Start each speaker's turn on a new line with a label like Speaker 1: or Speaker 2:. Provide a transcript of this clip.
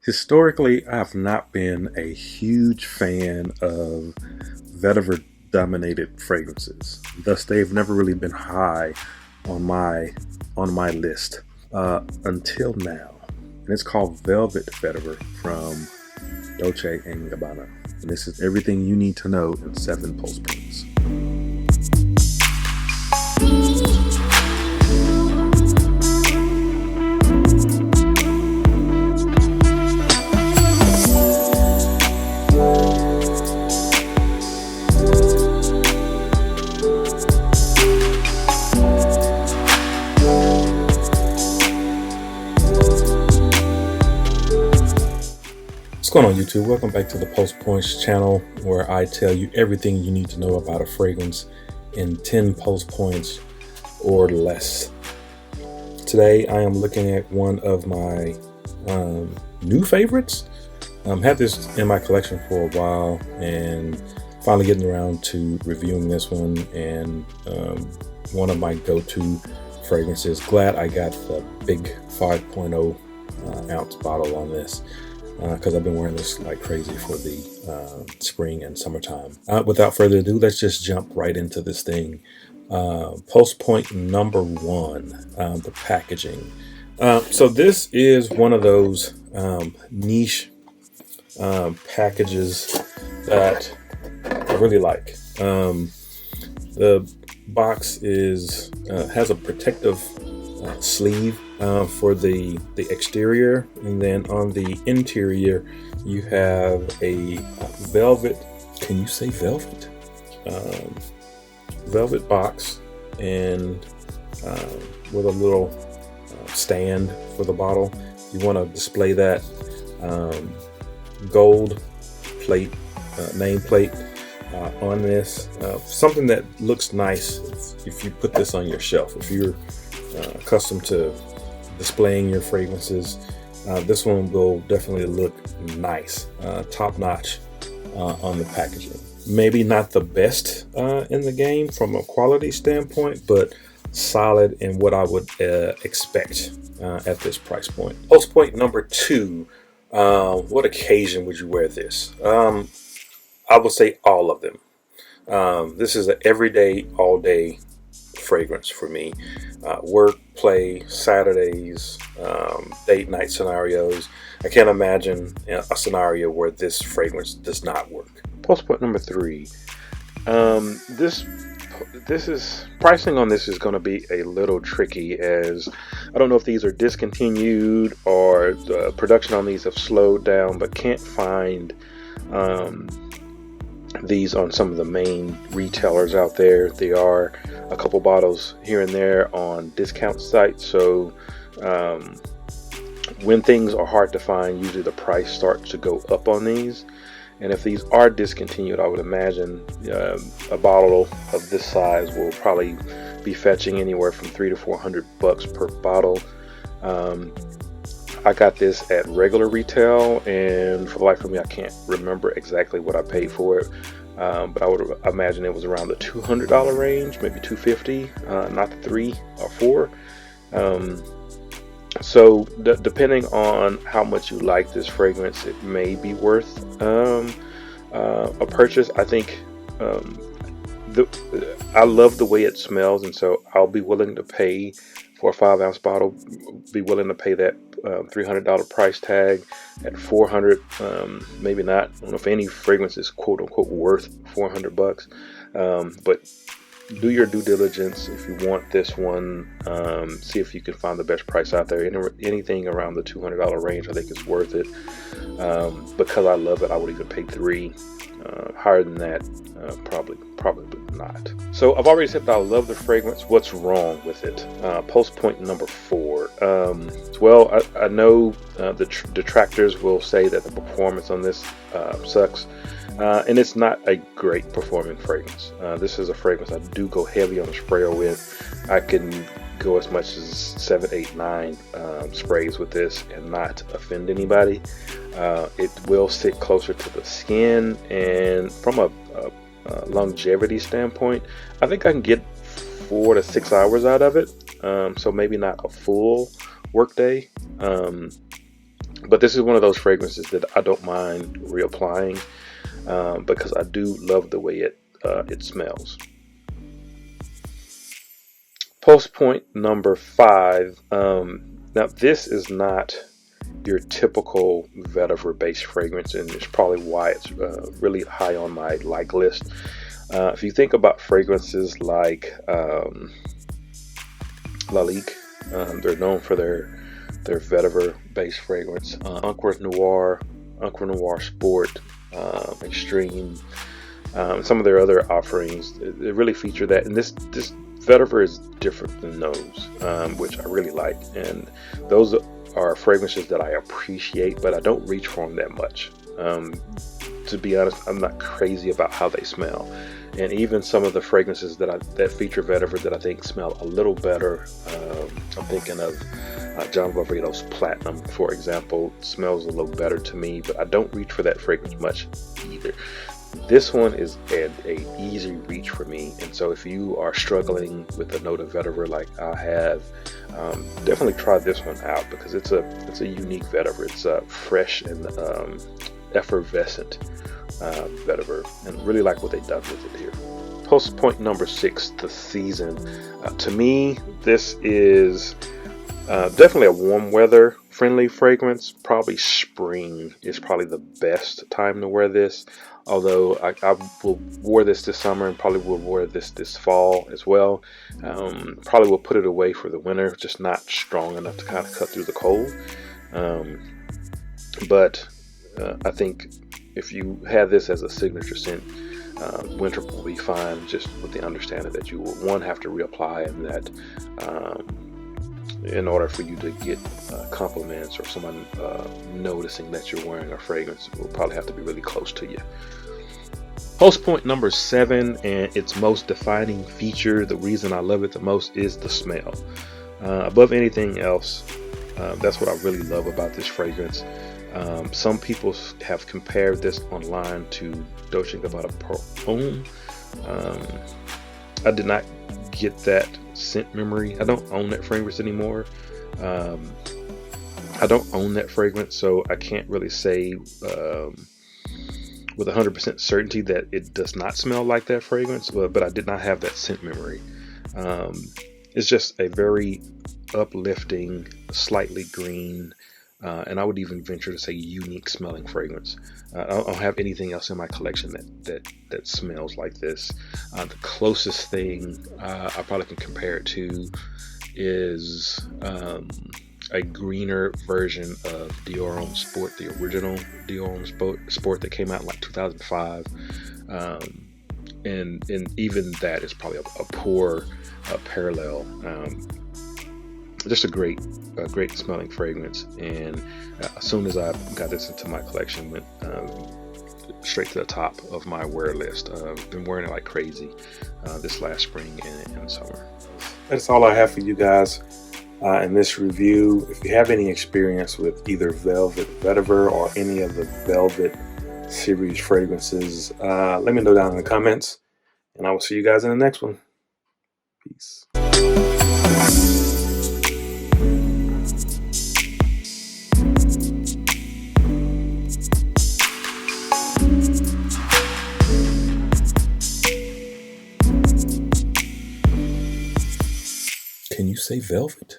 Speaker 1: Historically, I have not been a huge fan of vetiver dominated fragrances. Thus, they've never really been high on my list until now. And it's called Velvet Vetiver from Dolce Gabbana. And this is everything you need to know in 7 pulse points. What's going on, YouTube? Welcome back to the Pulse Points channel, where I tell you everything you need to know about a fragrance in 10 pulse points or less. Today I am looking at one of my new favorites. Had this in my collection for a while and finally getting around to reviewing this one, and one of my go-to fragrances. Glad I got the big 5.0 ounce bottle on this, because I've been wearing this like crazy for the spring and summertime. Without further ado, let's just jump right into this thing. Pulse point number 1, the packaging. So this is one of those niche packages that I really like. The box has a protective sleeve for the exterior, and then on the interior you have a velvet, can you say velvet? Velvet box, and with a little stand for the bottle. You want to display that gold plate, nameplate on this. Something that looks nice if you put this on your shelf. If you're accustomed to displaying your fragrances, this one will definitely look nice, top notch on the packaging. Maybe not the best in the game from a quality standpoint, but solid in what I would expect at this price point. Pulse point number 2. What occasion would you wear this? I would say all of them. This is an everyday, all day fragrance for me. Work, play, Saturdays, date night scenarios. I can't imagine a scenario where this fragrance does not work. Pulse point number 3. This is pricing on this is going to be a little tricky, as I don't know if these are discontinued or the production on these have slowed down, but can't find these on some of the main retailers out there. There are a couple bottles here and there on discount sites, so when things are hard to find, usually the price starts to go up on these. And if these are discontinued, I would imagine a bottle of this size will probably be fetching anywhere from $300 to $400 per bottle. I got this at regular retail, and for the life of me, I can't remember exactly what I paid for it. But I would imagine it was around the $200 range, maybe $250, not the $300 or $400. So depending on how much you like this fragrance, it may be worth a purchase. I think I love the way it smells, and so I'll be willing to pay for a 5-ounce bottle. Be willing to pay that $300 price tag. At $400, maybe not. I don't know if any fragrance is quote unquote worth $400, but do your due diligence. If you want this one, see if you can find the best price out there. Anything around the $200 range, I think is worth it. Because I love it, I would even pay $300. Higher than that, probably not. So I've already said that I love the fragrance. What's wrong with it? Pulse point number 4. Well, I know the detractors will say that the performance on this sucks. And it's not a great performing fragrance. This is a fragrance I do go heavy on the sprayer with. I can go as much as 7, 8, 9 sprays with this and not offend anybody. It will sit closer to the skin, and from a longevity standpoint, I think I can get 4 to 6 hours out of it. So maybe not a full work day. But this is one of those fragrances that I don't mind reapplying because I do love the way it smells. Pulse point number 5. Now this is not your typical vetiver based fragrance, and it's probably why it's really high on my like list. If you think about fragrances like Lalique, they're known for their vetiver based fragrance. Encre Noir Sport, Extreme, some of their other offerings, they really feature that. And this vetiver is different than those, which I really like. And those are fragrances that I appreciate, but I don't reach for them that much. To be honest, I'm not crazy about how they smell. And even some of the fragrances that feature vetiver that I think smell a little better, I'm thinking of John Valverde's Platinum, for example, smells a little better to me, but I don't reach for that fragrance much either. This one is a easy reach for me, and so if you are struggling with a note of vetiver like I have, definitely try this one out because it's a unique vetiver. It's fresh and effervescent vetiver, and really like what they've done with it here. Pulse point number 6, the season. To me, this is definitely a warm weather friendly fragrance. Probably spring is probably the best time to wear this. Although I will wear this summer and probably will wear this fall as well. Probably will put it away for the winter, just not strong enough to kind of cut through the cold. But I think if you have this as a signature scent, winter will be fine, just with the understanding that you will, one, have to reapply, and that in order for you to get compliments or someone noticing that you're wearing a fragrance, it will probably have to be really close to you. Pulse point number 7, and its most defining feature, the reason I love it the most, is the smell. Above anything else, that's what I really love about this fragrance. Some people have compared this online to Dolce Gabbana Parfum. I did not get that scent memory. I don't own that fragrance anymore. I don't own that fragrance, so I can't really say with 100% certainty that it does not smell like that fragrance, but I did not have that scent memory. It's just a very uplifting, slightly green, and I would even venture to say unique smelling fragrance. I don't have anything else in my collection that smells like this. The closest thing I probably can compare it to is a greener version of Dior Homme Sport, the original Dior Homme Sport that came out in like 2005. And even that is probably a poor parallel. Just a great smelling fragrance, and as soon as I got this into my collection, went straight to the top of my wear list. I've been wearing it like crazy this last spring and summer. That's all I have for you guys in this review. If you have any experience with either Velvet Vetiver or any of the Velvet series fragrances, let me know down in the comments, and I will see you guys in the next one. Peace. Can you say velvet?